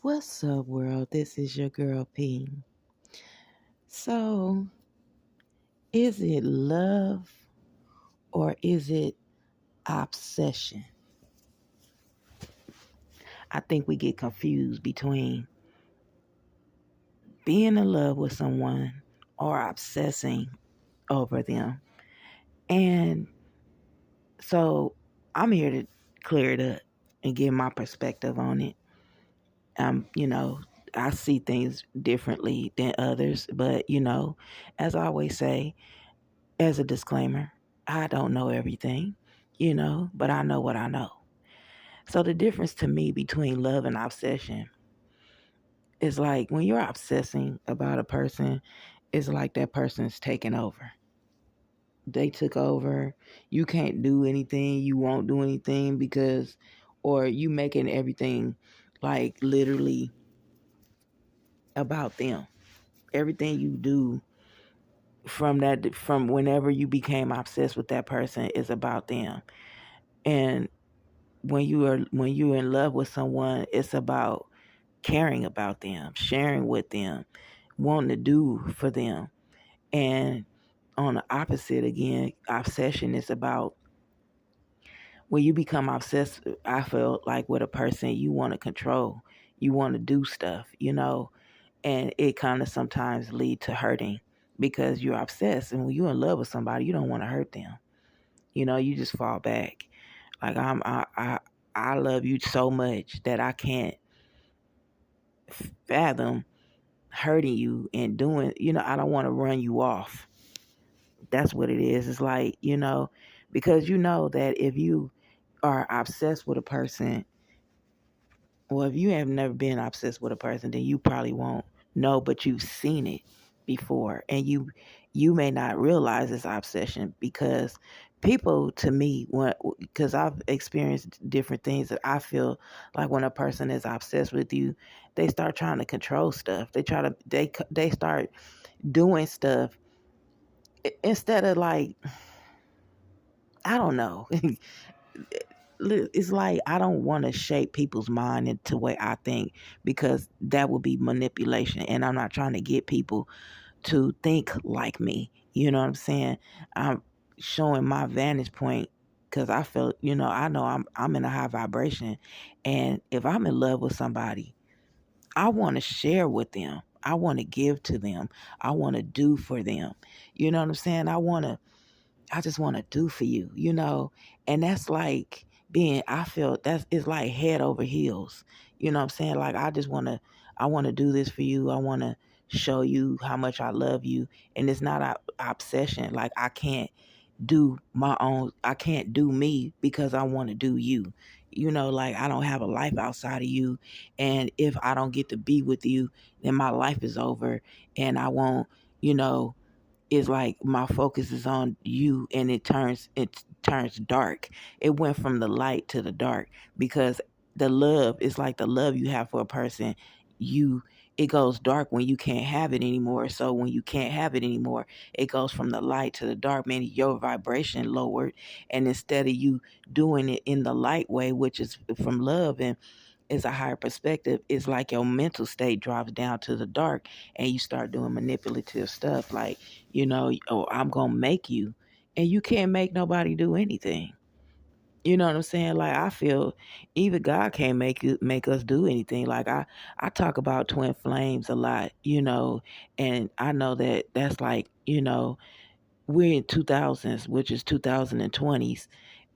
What's up, world? This is your girl P. So, is it love or is it obsession? I think we get confused between being in love with someone or obsessing over them. And so, I'm here to clear it up and give my perspective on it. You know, I see things differently than others, but as I always say, as a disclaimer, I don't know everything, but I know what I know. So the difference to me between love and obsession is like when you're obsessing about a person, it's like that person's taking over. They took over. You can't do anything. You won't do anything because, or you making everything like literally about them. Everything you do from whenever you became obsessed with that person is about them. And when you're in love with someone, it's about caring about them, sharing with them, wanting to do for them. And on the opposite again, obsession is about when you become obsessed, I feel like with a person you want to control, you want to do stuff, and it kind of sometimes lead to hurting because you're obsessed. And when you're in love with somebody, you don't want to hurt them. You just fall back. Like I love you so much that I can't fathom hurting you and doing, I don't want to run you off. That's what it is. It's like, because you know that if you are obsessed with a person, well, if you have never been obsessed with a person, then you probably won't know, but you've seen it before, and you may not realize it's obsession because people, to me, because I've experienced different things that I feel like when a person is obsessed with you, they start trying to control stuff. They start doing stuff instead of like I don't know. It's like I don't want to shape people's mind into the way I think because that would be manipulation, and I'm not trying to get people to think like me. You know what I'm saying? I'm showing my vantage point because I feel, I know I'm in a high vibration, and if I'm in love with somebody, I want to share with them. I want to give to them. I want to do for them. You know what I'm saying? I just want to do for you, and that's like I feel that's it's like head over heels. You know what I'm saying? Like I want to do this for you. I want to show you how much I love you. And it's not a obsession. Like I can't do me because I want to do you. Like I don't have a life outside of you. And if I don't get to be with you, then my life is over and I won't, you know, it's like my focus is on you and it turns dark. It went from the light to the dark because the love is like the love you have for a person. You it goes dark when you can't have it anymore. So when you can't have it anymore, it goes from the light to the dark, meaning your vibration lowered. And instead of you doing it in the light way, which is from love and is a higher perspective, it's like your mental state drops down to the dark and you start doing manipulative stuff like, oh, I'm going to make you. And you can't make nobody do anything. You know what I'm saying? Like I feel even God can't make us do anything. Like I talk about twin flames a lot, and I know that that's like, we're in 2000s, which is 2020s,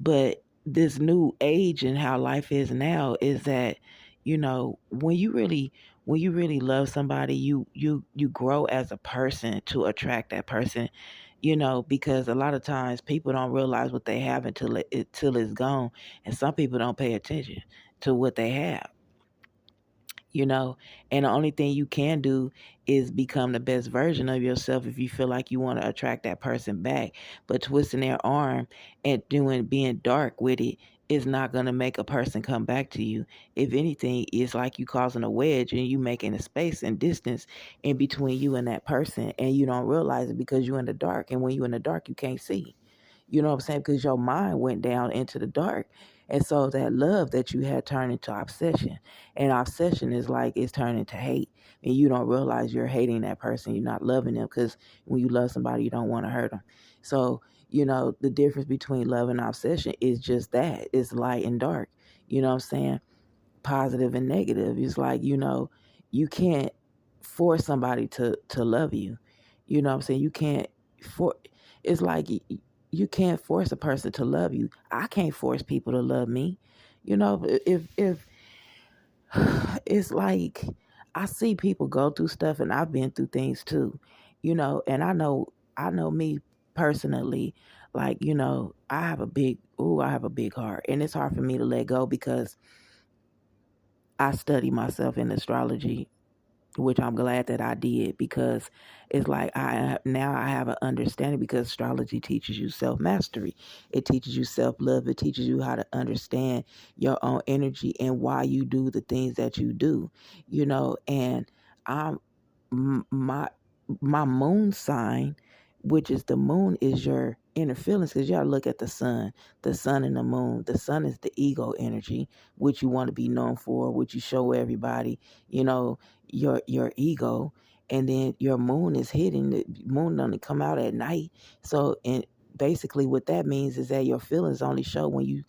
but this new age and how life is now is that when you really love somebody, you grow as a person to attract that person, because a lot of times people don't realize what they have until it's gone, and some people don't pay attention to what they have, you know and the only thing you can do is become the best version of yourself if you feel like you want to attract that person back. But twisting their arm and being dark with it is not going to make a person come back to you. If anything, it's like you causing a wedge and you making a space and distance in between you and that person, and you don't realize it because you're in the dark, and when you're in the dark you can't see. You know what I'm saying? Because your mind went down into the dark. And so that love that you had turned into obsession. And obsession is like it's turned into hate. And you don't realize you're hating that person. You're not loving them, because when you love somebody, you don't want to hurt them. So, the difference between love and obsession is just that. It's light and dark. You know what I'm saying? Positive and negative. It's like, you can't force somebody to love you. You know what I'm saying? You can't for it's like you can't force a person to love you. I can't force people to love me. If it's like I see people go through stuff, and I've been through things too. And I know me personally, like, I have a big heart, and it's hard for me to let go because I study myself in astrology, which I'm glad that I did, because it's like I have an understanding, because astrology teaches you self mastery, it teaches you self love, it teaches you how to understand your own energy and why you do the things that you do, and I'm my moon sign, which is the moon, is your inner feelings, because you gotta look at the sun and the moon. The sun is the ego energy, which you want to be known for, which you show everybody, you know, your ego. And then your moon is hidden. The moon only come out at night. So, and basically what that means is that your feelings only show when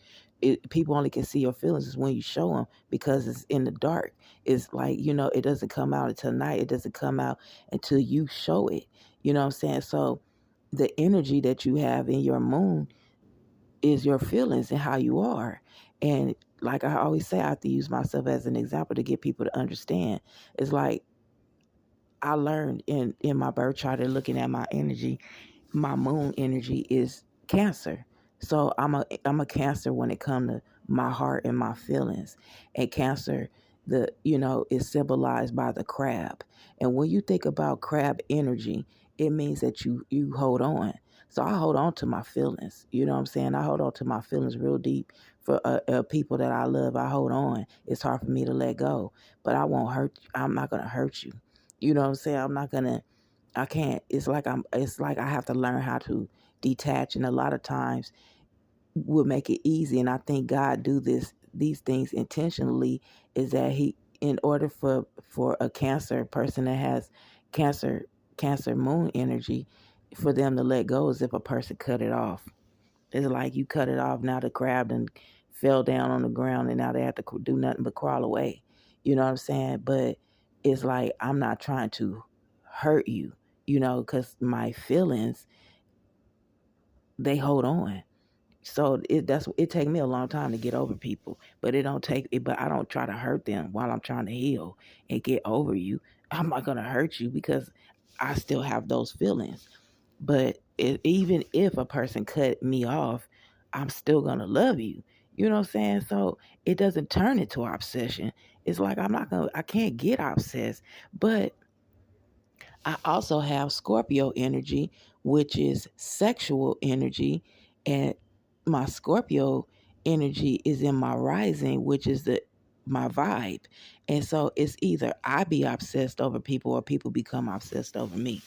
people only can see your feelings is when you show them, because it's in the dark. It's like, it doesn't come out until night. It doesn't come out until you show it. You know what I'm saying? So the energy that you have in your moon is your feelings and how you are. And like I always say, I have to use myself as an example to get people to understand. It's like I learned in my birth chart and looking at my energy, my moon energy is Cancer. So I'm a Cancer when it comes to my heart and my feelings. And Cancer, is symbolized by the crab. And when you think about crab energy, it means that you hold on. So I hold on to my feelings. You know what I'm saying? I hold on to my feelings real deep for people that I love. I hold on. It's hard for me to let go, but I won't hurt you. I'm not gonna hurt you. You know what I'm saying? I'm not gonna. I can't. It's like I have to learn how to detach, and a lot of times will make it easy. And I think God do these things intentionally, is that he, in order for a Cancer person that has cancer Cancer moon energy, for them to let go is if a person cut it off. It's like you cut it off. Now the crab and fell down on the ground, and now they have to do nothing but crawl away. You know what I'm saying? But it's like I'm not trying to hurt you, because my feelings, they hold on. So it take me a long time to get over people, but it don't take it. But I don't try to hurt them while I'm trying to heal and get over you. I'm not gonna hurt you because I still have those feelings. But even if a person cut me off, I'm still gonna love you. You know what I'm saying? So it doesn't turn into obsession. It's like I can't get obsessed. But I also have Scorpio energy, which is sexual energy, and my Scorpio energy is in my rising, which is my vibe. And so it's either I be obsessed over people or people become obsessed over me.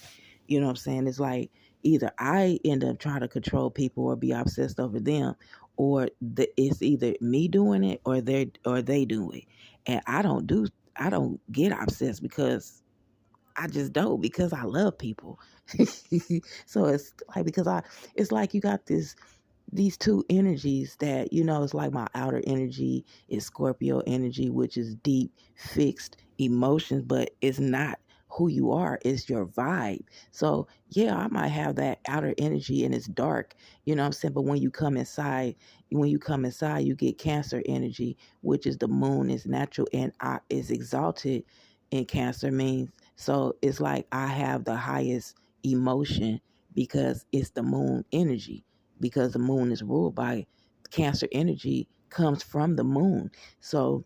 You know what I'm saying? It's like either I end up trying to control people or be obsessed over them, or it's either me doing it or they do it. And I don't get obsessed because I just don't, because I love people. So it's like, it's like you got these two energies that, it's like my outer energy is Scorpio energy, which is deep, fixed emotions, but it's not who you are, it's your vibe. So yeah, I might have that outer energy and it's dark, what I'm saying? But when you come inside, you get Cancer energy, which is the moon, is natural and is exalted in Cancer means. So it's like I have the highest emotion because it's the moon energy, because the moon is ruled by Cancer energy, comes from the moon. So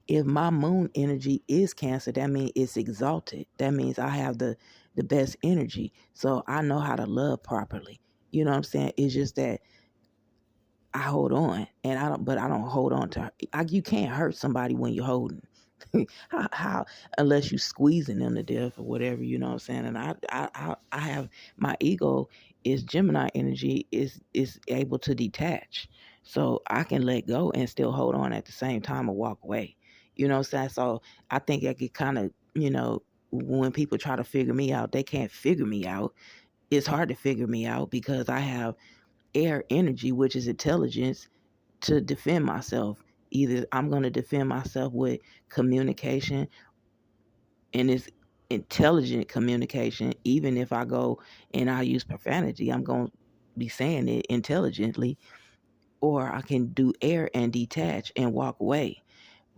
if my moon energy is Cancer, that means it's exalted. That means I have the best energy. So I know how to love properly. You know what I'm saying? It's just that I hold on, and I don't hold on to. You can't hurt somebody when you're holding. How unless you squeezing them to death or whatever, you know what I'm saying? And I have my ego is Gemini energy, is able to detach. So I can let go and still hold on at the same time or walk away. You know what I'm saying? So I think I get kind of, when people try to figure me out, they can't figure me out. It's hard to figure me out because I have air energy, which is intelligence, to defend myself. Either I'm going to defend myself with communication, and it's intelligent communication. Even if I go and I use profanity, I'm going to be saying it intelligently, or I can do air and detach and walk away.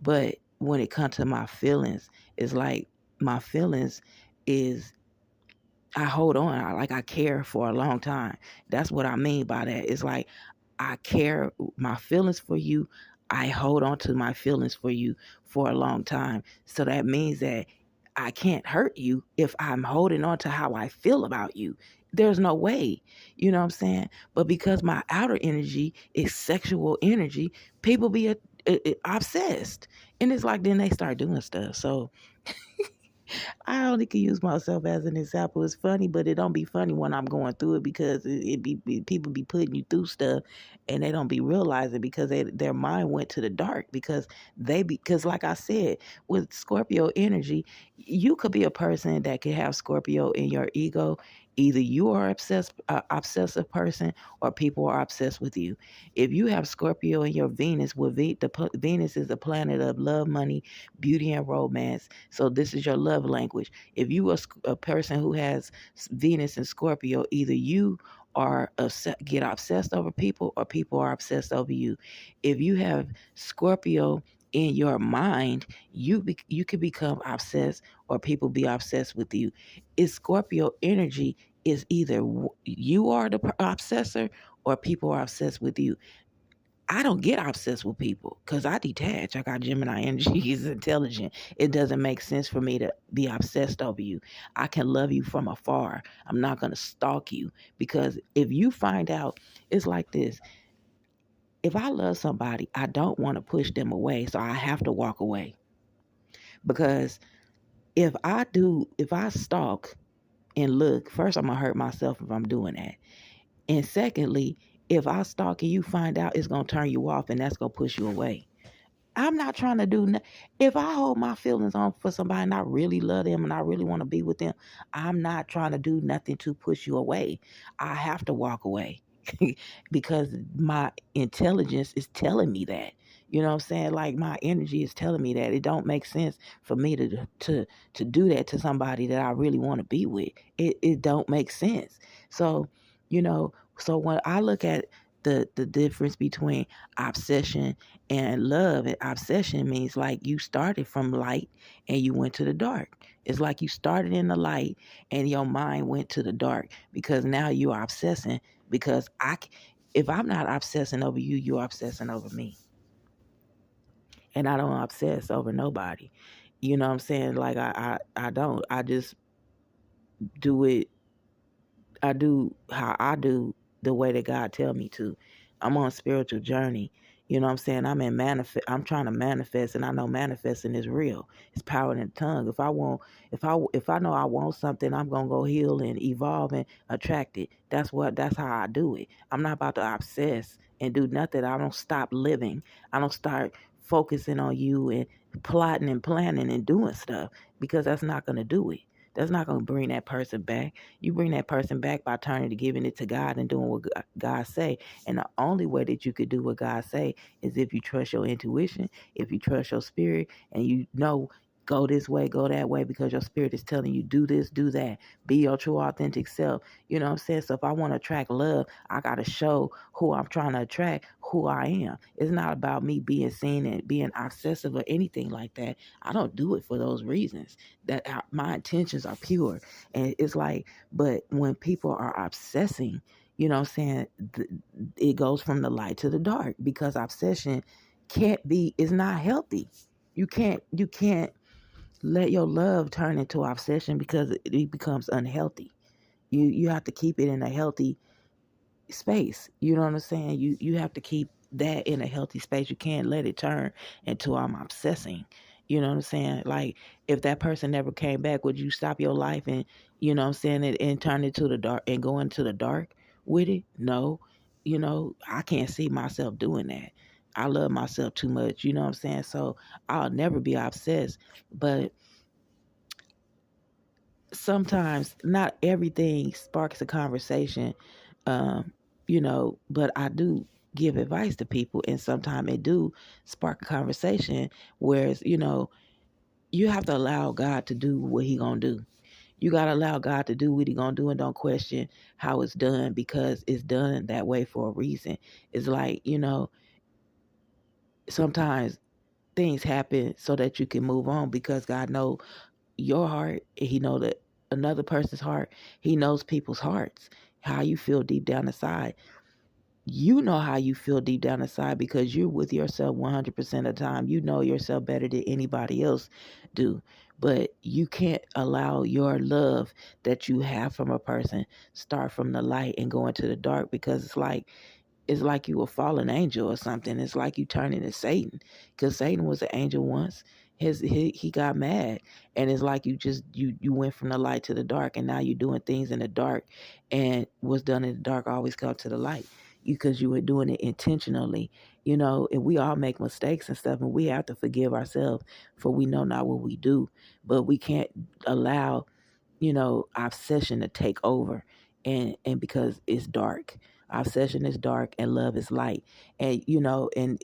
But when it comes to my feelings, it's like my feelings is I hold on. I care for a long time. That's what I mean by that. It's like I care my feelings for you. I hold on to my feelings for you for a long time. So that means that I can't hurt you if I'm holding on to how I feel about you. There's no way. You know what I'm saying? But because my outer energy is sexual energy, people be obsessed. And it's like then they start doing stuff. So I only can use myself as an example. It's funny, but it don't be funny when I'm going through it because people be putting you through stuff, and they don't be realizing because their mind went to the dark because because like I said, with Scorpio energy, you could be a person that could have Scorpio in your ego. Either you are obsessive person, or people are obsessed with you. If you have Scorpio in your Venus, Venus is the planet of love, money, beauty, and romance. So this is your love language. If you are a person who has Venus and Scorpio, either you are get obsessed over people, or people are obsessed over you. If you have Scorpio in your mind, you can become obsessed, or people be obsessed with you. It's Scorpio energy is either you are the obsessor, or people are obsessed with you. I don't get obsessed with people because I detach. I got Gemini energy. He's intelligent. It doesn't make sense for me to be obsessed over you. I can love you from afar. I'm not going to stalk you because if you find out, it's like this. If I love somebody, I don't want to push them away. So I have to walk away because if I stalk and look, first I'm going to hurt myself if I'm doing that. And secondly, if I stalk and you find out, it's going to turn you off and that's going to push you away. I'm not trying to do if I hold my feelings on for somebody and I really love them and I really want to be with them, I'm not trying to do nothing to push you away. I have to walk away because my intelligence is telling me that. You know what I'm saying? Like my energy is telling me that it don't make sense for me to do that to somebody that I really want to be with. It don't make sense. So, you know, so when I look at the difference between obsession and love, and obsession means like you started from light and you went to the dark. It's like you started in the light and your mind went to the dark because now you are obsessing. Because if I'm not obsessing over you, you're obsessing over me, and I don't obsess over nobody. You know what I'm saying? Like I don't. I just do it. I do how I do the way that God tell me to. I'm on a spiritual journey. You know what I'm saying? I'm trying to manifest, and I know manifesting is real. It's power in the tongue. If I know I want something, I'm gonna go heal and evolve and attract it. That's how I do it. I'm not about to obsess and do nothing. I don't stop living. I don't start focusing on you and plotting and planning and doing stuff because that's not gonna do it. That's not gonna bring that person back. You bring that person back by turning to giving it to God and doing what God say. And the only way that you could do what God say is if you trust your intuition, if you trust your spirit, and you know go this way, go that way, because your spirit is telling you do this, do that. Be your true authentic self. You know what I'm saying? So if I want to attract love, I gotta show who I'm trying to attract, who I am. It's not about me being seen and being obsessive or anything like that. I don't do it for those reasons. My intentions are pure. And it's like, but when people are obsessing, you know what I'm saying, it goes from the light to the dark because obsession is not healthy. You can't let your love turn into obsession because it becomes unhealthy. You have to keep it in a healthy space. You know what I'm saying? You have to keep that in a healthy space. You can't let it turn into I'm obsessing. You know what I'm saying? Like if that person never came back, would you stop your life and you know what I'm saying and turn it to the dark and go into the dark with it? No. I can't see myself doing that. I love myself too much, you know what I'm saying? So I'll never be obsessed. But sometimes not everything sparks a conversation, um, but I do give advice to people, and sometimes it do spark a conversation. Whereas, you have to allow God to do what He gonna do. You gotta allow God to do what He gonna do, and don't question how it's done, because it's done that way for a reason. It's like, sometimes things happen so that you can move on, because God know your heart, and He know that another person's heart. He knows people's hearts, how you feel deep down inside. You know how you feel deep down inside, because you're with yourself 100% of the time. You know yourself better than anybody else do. But you can't allow your love that you have from a person start from the light and go into the dark, because it's like you a fallen angel or something. It's like you turning to Satan, because Satan was an angel once. He got mad, and it's like you went from the light to the dark, and now you're doing things in the dark, and what's done in the dark always comes to the light, because you were doing it intentionally, and we all make mistakes and stuff, and we have to forgive ourselves, for we know not what we do. But we can't allow obsession to take over, and because it's dark. Obsession is dark and love is light. And and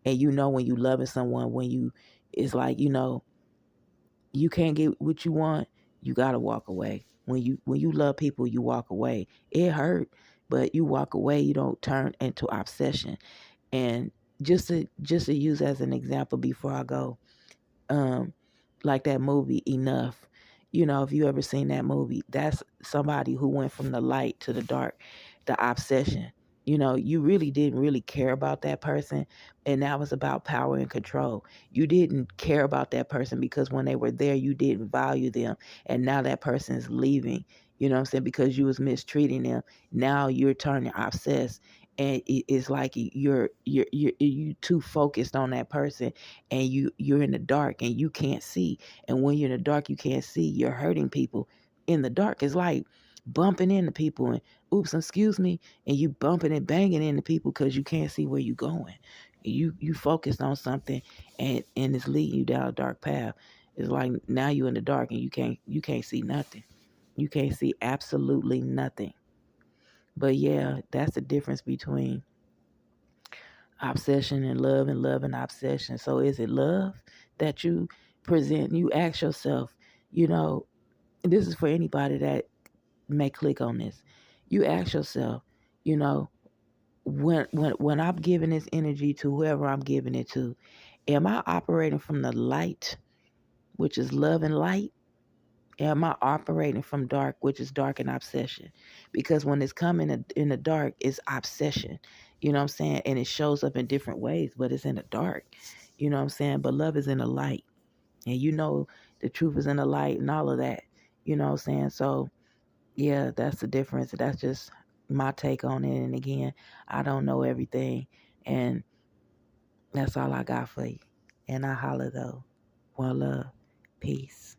when you loving someone, when you it's like, you can't get what you want, you gotta walk away. When you love people, you walk away. It hurt, but you walk away, you don't turn into obsession. And just to use as an example before I go, um, like that movie Enough. If you ever seen that movie, that's somebody who went from the light to the dark, the obsession. You really didn't really care about that person, and that was about power and control. You didn't care about that person because when they were there, you didn't value them, and now that person is leaving. You know what I'm saying? Because you was mistreating them. Now you're turning obsessed, and it's like you too focused on that person, and you're in the dark and you can't see. And when you're in the dark, you can't see. You're hurting people in the dark. It's like bumping into people and oops, excuse me, and you bumping and banging into people because you can't see where you're going. You focused on something, and it's leading you down a dark path. It's like now you're in the dark and you can't see nothing. You can't see absolutely nothing. But yeah, that's the difference between obsession and love and obsession. So is it love that you present? You ask yourself, you know, and this is for anybody that may click on this. You ask yourself, you know, when I'm giving this energy to whoever I'm giving it to, am I operating from the light, which is love and light? Am I operating from dark, which is dark and obsession? Because when it's coming in the dark, it's obsession. You know what I'm saying? And it shows up in different ways, but it's in the dark. You know what I'm saying? But love is in the light. And the truth is in the light and all of that. You know what I'm saying? So, yeah, that's the difference. That's just my take on it. And again, I don't know everything. And that's all I got for you. And I holler though. One love. Peace.